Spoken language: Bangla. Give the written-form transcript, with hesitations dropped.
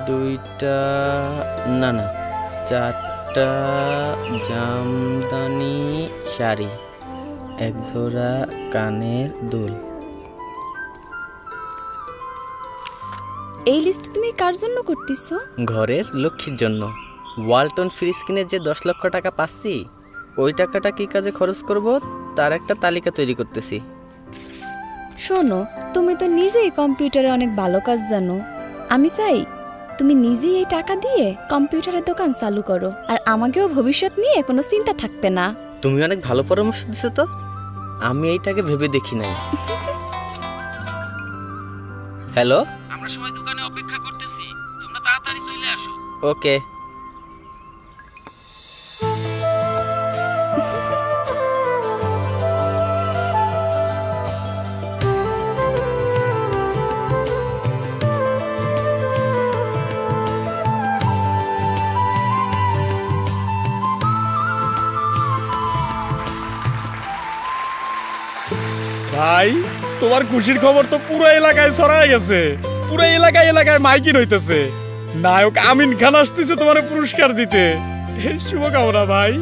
দুইটা না না 4টা জামদানি শাড়ি, 1 জোড়া কানের দুল। এই লিস্ট তুমি কার জন্য করতেছো? ঘরের লক্ষ্মীর জন্য। ওয়ালটন ফ্রিজ কিনে যে 10 লক্ষ টাকা পাচ্ছি, ওই টাকাটা কি কাজে খরচ করব তার একটা তালিকা তৈরি করতেছি। শোনো, তুমি তো নিজেই কম্পিউটারে অনেক ভালো কাজ জানো। আমি চাই তুমি নিজেই এই টাকা দিয়ে কম্পিউটারের দোকান চালু করো, আর আমাকেও ভবিষ্যৎ নিয়ে কোনো চিন্তা থাকবে না। তুমি অনেক ভালো পরামর্শ দিছো তো, আমি এইটাকে ভেবে দেখি নাই। হ্যালো, আমরা সবাই দোকানে অপেক্ষা করতেছি, তোমরা তাড়াতাড়ি চলে আসো। ওকে। ভাই, তোমার খুশির খবর তো পুরো এলাকায় ছড়ায় গেছে। পুরো এলাকায় মাইকিং হইতেছে। নায়ক আমিন খান আসতেছে তোমার পুরস্কার দিতে। শুভকামনা ভাই।